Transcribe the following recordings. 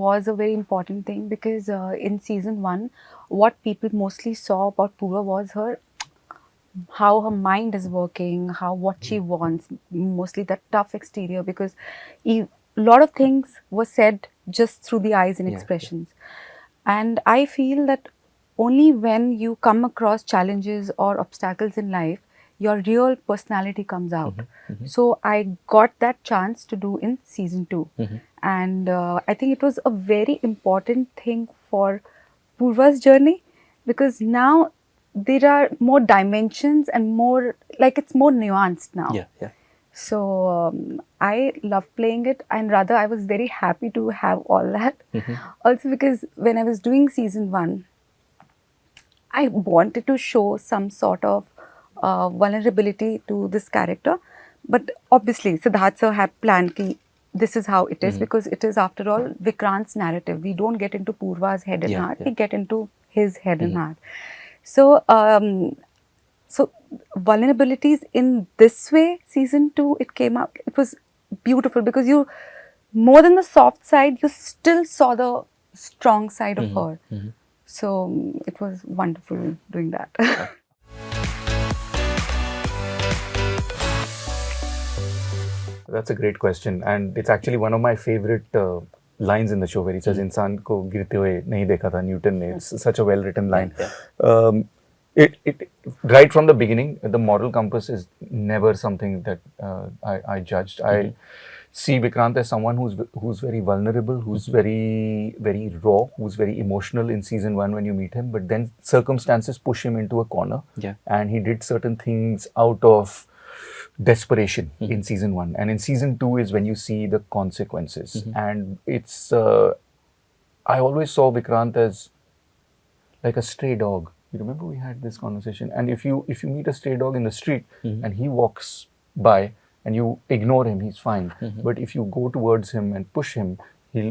was a very important thing because in season one, what people mostly saw about Purva was how her mind is working, how what she wants, mostly that tough exterior because a lot of things were said just through the eyes and Yeah, expressions. And I feel that only when you come across challenges or obstacles in life, your real personality comes out. So I got that chance to do in season two. And I think it was a very important thing for Purva's journey because now there are more dimensions and more like it's more nuanced now. yeah. So I love playing it, and rather I was very happy to have all that. Also because when I was doing season one, I wanted to show some sort of vulnerability to this character, but obviously Siddharth sir had planned ki this is how it is because it is after all Vikrant's narrative. We don't get into Purva's head and Yeah, heart; yeah. we get into his head and heart. So so vulnerabilities in this way, season two, it came out. It was beautiful because you, more than the soft side, you still saw the strong side of her. So it was wonderful doing that. That's a great question, and it's actually one of my favorite lines in the show where he says, "इंसान को गिरते हुए नहीं देखा था Newton ने." It's such a well-written line. It right from the beginning, the moral compass is never something that I judged. I see Vikrant as someone who's very vulnerable, who's very raw, who's very emotional in season one when you meet him. But then circumstances push him into a corner, and he did certain things out of desperation in season one, and in season two is when you see the consequences. And it's I always saw Vikrant as like a stray dog. You remember we had this conversation, and if you meet a stray dog in the street and he walks by and you ignore him, he's fine. But if you go towards him and push him, he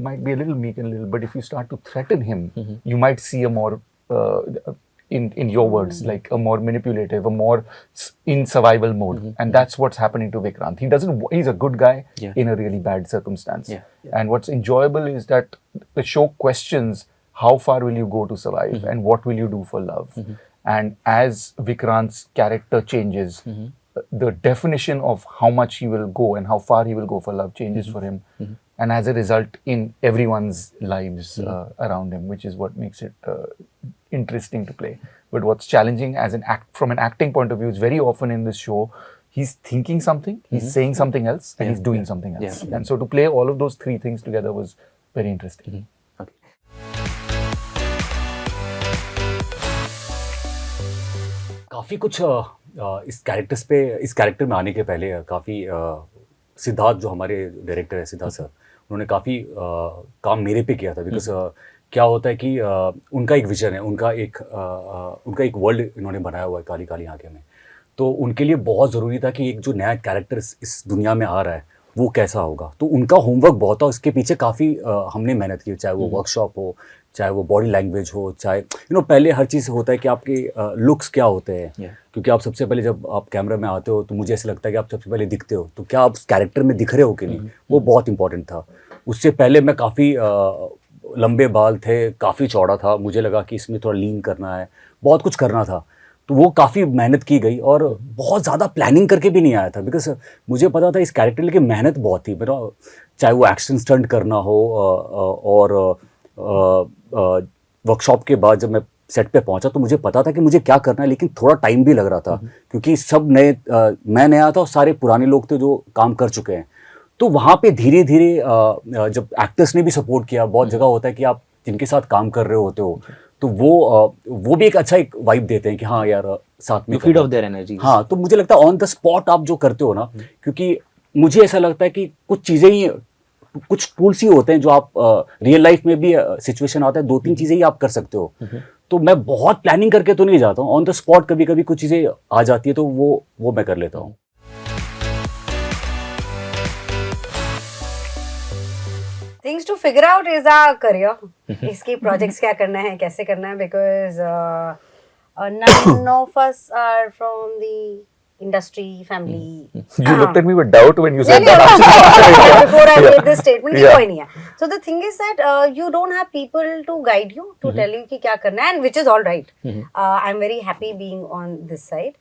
might be a little meek and a little, but if you start to threaten him, you might see a more in your words, like a more manipulative, a more in survival mode. And that's what's happening to Vikrant. He's a good guy in a really bad circumstance. And what's enjoyable is that the show questions how far will you go to survive and what will you do for love. And as Vikrant's character changes, the definition of how much he will go and how far he will go for love changes for him. And as a result, in everyone's lives around him, which is what makes it interesting to play. But what's challenging as from an acting point of view is very often in this show, he's thinking something, he's saying something else, and he's doing something else. And so to play all of those three things together was very interesting. Okay. काफ़ी कुछ इस character में आने के पहले काफ़ी सिद्धार्थ जो हमारे डायरेक्टर है सिद्धार्थ सर, उन्होंने काफ़ी काम मेरे पे किया था बिकॉज क्या होता है कि उनका एक विजन है, उनका एक वर्ल्ड इन्होंने बनाया हुआ है काली काली आंखें में. तो उनके लिए बहुत ज़रूरी था कि एक जो नया कैरेक्टर इस दुनिया में आ रहा है वो कैसा होगा. तो उनका होमवर्क बहुत था, उसके पीछे काफ़ी हमने मेहनत की, चाहे वो वर्कशॉप हो, चाहे वो बॉडी लैंग्वेज हो, चाहे पहले हर चीज़ होता है कि आपके लुक्स क्या होते हैं. क्योंकि आप सबसे पहले जब आप कैमरा में आते हो तो मुझे ऐसा लगता है कि आप सबसे पहले दिखते हो, तो क्या आप कैरेक्टर में दिख रहे हो कि नहीं, वो बहुत इंपॉर्टेंट था. उससे पहले मैं काफ़ी लंबे बाल थे, काफ़ी चौड़ा था, मुझे लगा कि इसमें थोड़ा लीन करना है, बहुत कुछ करना था. तो वो काफ़ी मेहनत की गई और बहुत ज़्यादा प्लानिंग करके भी नहीं आया था बिकॉज मुझे पता था इस कैरेक्टर की मेहनत बहुत थी मेरा, चाहे वो एक्शन स्टंट करना हो और वर्कशॉप के बाद जब मैं सेट पे पहुंचा तो मुझे पता था कि मुझे क्या करना है, लेकिन थोड़ा टाइम भी लग रहा था क्योंकि सब नए, मैं नया था और सारे पुराने लोग थे जो काम कर चुके हैं. तो वहाँ पे धीरे धीरे जब एक्टर्स ने भी सपोर्ट किया, बहुत जगह होता है कि आप जिनके साथ काम कर रहे होते हो तो वो भी एक अच्छा एक वाइब देते हैं कि हाँ यार साथ में फीड ऑफ देयर एनर्जी. हाँ, तो मुझे लगता है ऑन द स्पॉट आप जो करते हो ना, क्योंकि मुझे ऐसा लगता है कि कुछ चीज़ें ही, कुछ टूल्स ही होते हैं जो आप रियल लाइफ में भी सिचुएशन आता है, 2-3 चीज़ें ही आप कर सकते हो. तो मैं बहुत प्लानिंग करके तो नहीं जाता हूँ, ऑन द स्पॉट कभी कभी कुछ चीज़ें आ जाती है तो वो मैं कर लेता हूँ. Things to figure out is our career. इसकी projects क्या करना है, कैसे करना है, because none of us are from the industry, family. You looked at me with doubt when you said नहीं, that. नहीं, before I Yeah. made this statement, Yeah. कोई नहीं है. So the thing is that you don't have people to guide you, to tell you कि क्या करना है, and which is all right. I'm very happy being on this side.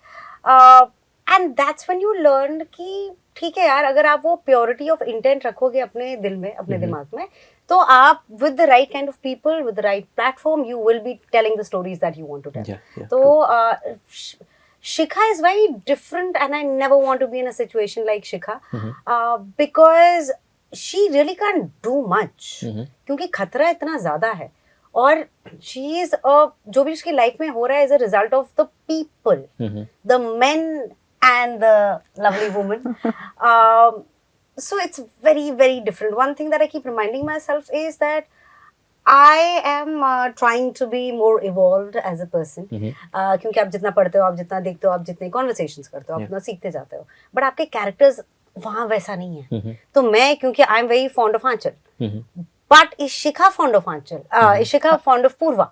And that's when you learned कि ठीक है यार, अगर आप वो purity of intent रखोगे अपने दिल में, अपने दिमाग में, तो आप with the right kind of people, with the right platform, you will be telling the stories that you want to tell. Yeah, तो Shikha is very different, and I never want to be in a situation like Shikha because she really can't do much क्योंकि खतरा इतना ज़्यादा है और she is जो भी उसकी लाइफ में हो रहा है is a result of the people, the men and the lovely woman. So it's very, very different. One thing that I keep reminding myself is that I am trying to be more evolved as a person. क्योंकि आप जितना पढ़ते हो, आप जितना देखते हो, आप जितने conversations करते हो, आप उतना सीखते जाते हो. But आपके characters वहाँ वैसा नहीं है. तो मैं क्योंकि I'm very fond of Aanchal. But is Shikha fond of Aanchal? Is Shikha fond of Purva?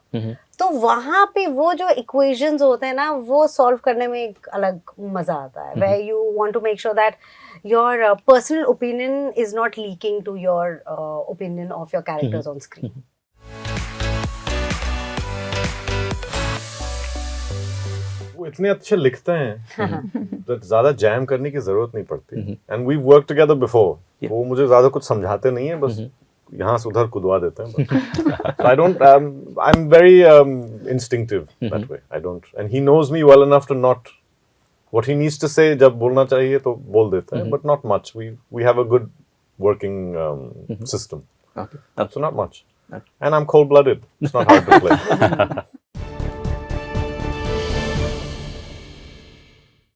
तो वहाँ पे वो जो equations होते हैं ना, वो solve करने में एक अलग मजा आता है. Where you want to make sure that your personal opinion is not leaking to your opinion of your characters on screen. वो इतने अच्छे लिखते हैं तो ज्यादा जैम करने की जरूरत नहीं पड़ती. And we work together before. वो मुझे ज्यादा कुछ समझाते नहीं है, बस यहाँ से उधर कुदवा देते हैं. I don't I am very instinctive that way. I don't and he knows me well enough to not what he needs to say. जब बोलना चाहिए तो बोल देता है, but not much. We have a good working system. So not much. And I'm cold-blooded. It's not hard to play.